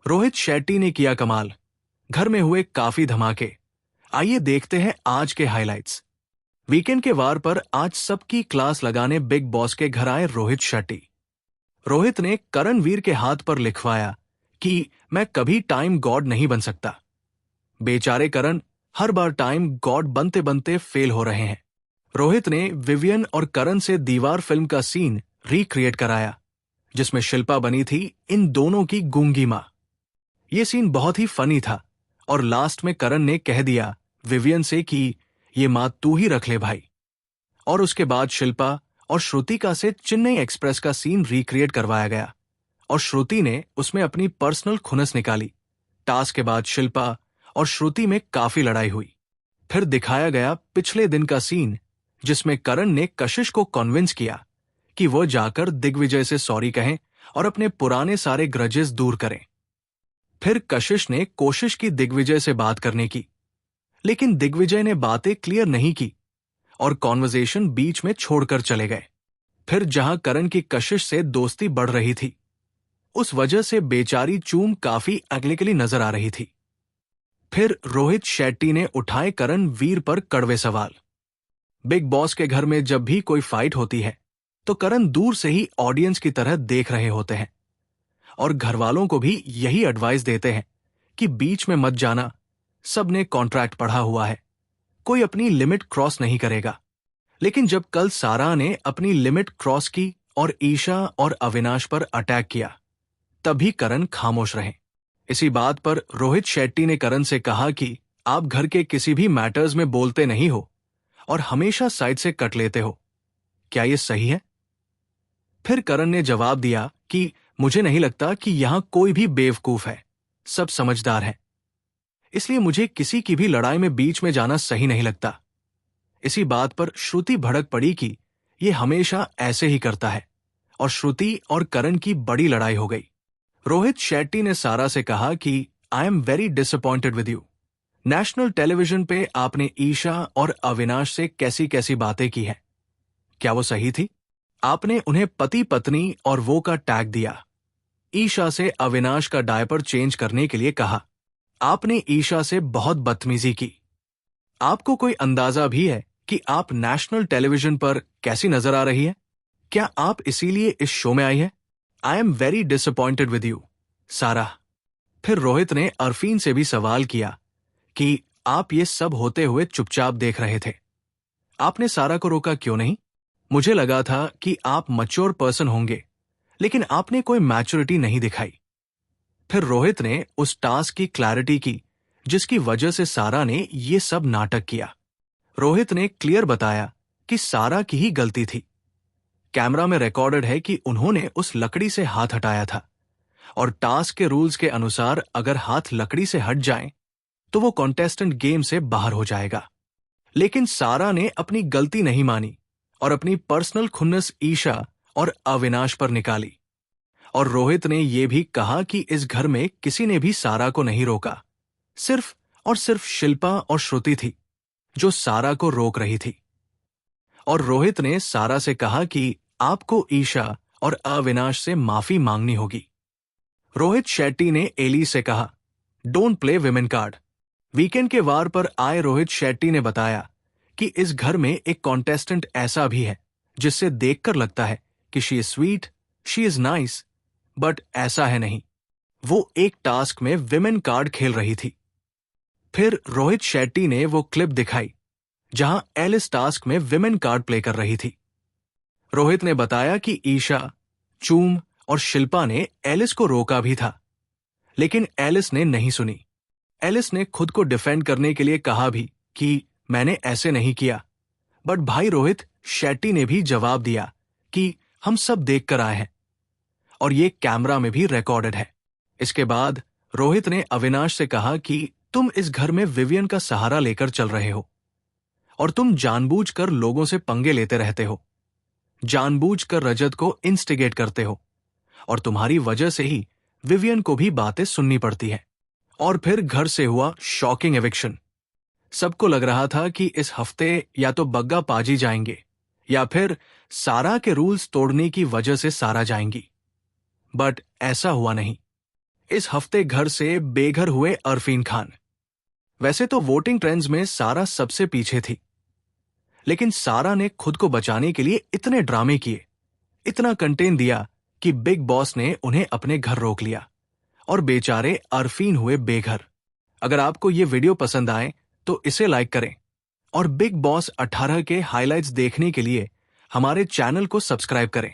रोहित शेट्टी ने किया कमाल। घर में हुए काफी धमाके। आइए देखते हैं आज के हाइलाइट्स। वीकेंड के वार पर आज सबकी क्लास लगाने बिग बॉस के घर आए रोहित शेट्टी। रोहित ने करणवीर के हाथ पर लिखवाया कि मैं कभी टाइम गॉड नहीं बन सकता। बेचारे करण हर बार टाइम गॉड बनते बनते फेल हो रहे हैं। रोहित ने विवियन और करण से दीवार फिल्म का सीन रिक्रिएट कराया, जिसमें शिल्पा बनी थी इन दोनों की गूंगी मां। ये सीन बहुत ही फनी था और लास्ट में करण ने कह दिया विवियन से कि ये मां तू ही रख ले भाई। और उसके बाद शिल्पा और श्रुतिका से चेन्नई एक्सप्रेस का सीन रिक्रिएट करवाया गया और श्रुति ने उसमें अपनी पर्सनल खुनस निकाली। टास्क के बाद शिल्पा और श्रुति में काफी लड़ाई हुई। फिर दिखाया गया पिछले दिन का सीन, जिसमें करण ने कशिश को कन्विंस किया कि वो जाकर दिग्विजय से सॉरी कहें और अपने पुराने सारे ग्रजेस दूर करें। फिर कशिश ने कोशिश की दिग्विजय से बात करने की, लेकिन दिग्विजय ने बातें क्लियर नहीं की और कॉन्वर्सेशन बीच में छोड़कर चले गए। फिर जहां करण की कशिश से दोस्ती बढ़ रही थी, उस वजह से बेचारी चूम काफी अगली नजर आ रही थी। फिर रोहित शेट्टी ने उठाए करणवीर पर कड़वे सवाल। बिग बॉस के घर में जब भी कोई फाइट होती है तो करण दूर से ही ऑडियंस की तरह देख रहे होते हैं और घर वालों को भी यही एडवाइस देते हैं कि बीच में मत जाना, सबने कॉन्ट्रैक्ट पढ़ा हुआ है, कोई अपनी लिमिट क्रॉस नहीं करेगा। लेकिन जब कल सारा ने अपनी लिमिट क्रॉस की और ईशा और अविनाश पर अटैक किया, तभी करण खामोश रहे। इसी बात पर रोहित शेट्टी ने करण से कहा कि आप घर के किसी भी मैटर्स में बोलते नहीं हो और हमेशा साइड से कट लेते हो, क्या ये सही है? फिर करण ने जवाब दिया कि मुझे नहीं लगता कि यहां कोई भी बेवकूफ है, सब समझदार हैं, इसलिए मुझे किसी की भी लड़ाई में बीच में जाना सही नहीं लगता। इसी बात पर श्रुति भड़क पड़ी कि यह हमेशा ऐसे ही करता है और श्रुति और करण की बड़ी लड़ाई हो गई। रोहित शेट्टी ने सारा से कहा कि I am very disappointed with you. National television पे आपने ईशा और अविनाश से कैसी कैसी बातें की हैं, क्या वो सही थी? आपने उन्हें पति पत्नी और वो का टैग दिया। ईशा से अविनाश का डायपर चेंज करने के लिए कहा। आपने ईशा से बहुत बदतमीजी की। आपको कोई अंदाजा भी है कि आप नेशनल टेलीविजन पर कैसी नजर आ रही है? क्या आप इसीलिए इस शो में आई है? I am very disappointed with you, सारा। फिर रोहित ने अरफीन से भी सवाल किया कि आप ये सब होते हुए चुपचाप देख रहे थे, आपने सारा को रोका क्यों नहीं? मुझे लगा था कि आप मैच्योर पर्सन होंगे, लेकिन आपने कोई मैच्योरिटी नहीं दिखाई। फिर रोहित ने उस टास्क की क्लैरिटी की जिसकी वजह से सारा ने ये सब नाटक किया। रोहित ने क्लियर बताया कि सारा की ही गलती थी। कैमरा में रिकॉर्डेड है कि उन्होंने उस लकड़ी से हाथ हटाया था और टास्क के रूल्स के अनुसार अगर हाथ लकड़ी से हट जाए तो वो कॉन्टेस्टेंट गेम से बाहर हो जाएगा। लेकिन सारा ने अपनी गलती नहीं मानी और अपनी पर्सनल खुन्नस ईशा और अविनाश पर निकाली। और रोहित ने यह भी कहा कि इस घर में किसी ने भी सारा को नहीं रोका, सिर्फ और सिर्फ शिल्पा और श्रुति थी जो सारा को रोक रही थी। और रोहित ने सारा से कहा कि आपको ईशा और अविनाश से माफी मांगनी होगी। रोहित शेट्टी ने एली से कहा, don't play women card. Weekend के वार पर आए रोहित शेट्टी ने बताया कि इस घर में एक कॉन्टेस्टेंट ऐसा भी है जिससे देखकर लगता है कि she is sweet, she is nice, but ऐसा है नहीं। वो एक टास्क में विमेन कार्ड खेल रही थी। फिर रोहित शेट्टी ने वो क्लिप दिखाई जहां एलिस टास्क में विमेन कार्ड प्ले कर रही थी। रोहित ने बताया कि ईशा, चूम और शिल्पा ने एलिस को रोका भी था, लेकिन एलिस ने नहीं सुनी। एलिस ने खुद को डिफेंड करने के लिए कहा भी कि मैंने ऐसे नहीं किया, बट भाई रोहित शेट्टी ने भी जवाब दिया कि हम सब देख कर आए हैं और ये कैमरा में भी रिकॉर्डेड है। इसके बाद रोहित ने अविनाश से कहा कि तुम इस घर में विवियन का सहारा लेकर चल रहे हो और तुम जानबूझकर लोगों से पंगे लेते रहते हो, जानबूझकर रजत को इंस्टिगेट करते हो और तुम्हारी वजह से ही विवियन को भी बातें सुननी पड़ती है। और फिर घर से हुआ शॉकिंग एविक्शन। सबको लग रहा था कि इस हफ्ते या तो बग्गा पाजी जाएंगे या फिर सारा के रूल्स तोड़ने की वजह से सारा जाएंगी, बट ऐसा हुआ नहीं। इस हफ्ते घर से बेघर हुए अरफीन खान। वैसे तो वोटिंग ट्रेंड्स में सारा सबसे पीछे थी, लेकिन सारा ने खुद को बचाने के लिए इतने ड्रामे किए, इतना कंटेंट दिया कि बिग बॉस ने उन्हें अपने घर रोक लिया और बेचारे अरफीन हुए बेघर। अगर आपको ये वीडियो पसंद आए तो इसे लाइक करें और बिग बॉस 18 के हाइलाइट्स देखने के लिए हमारे चैनल को सब्सक्राइब करें।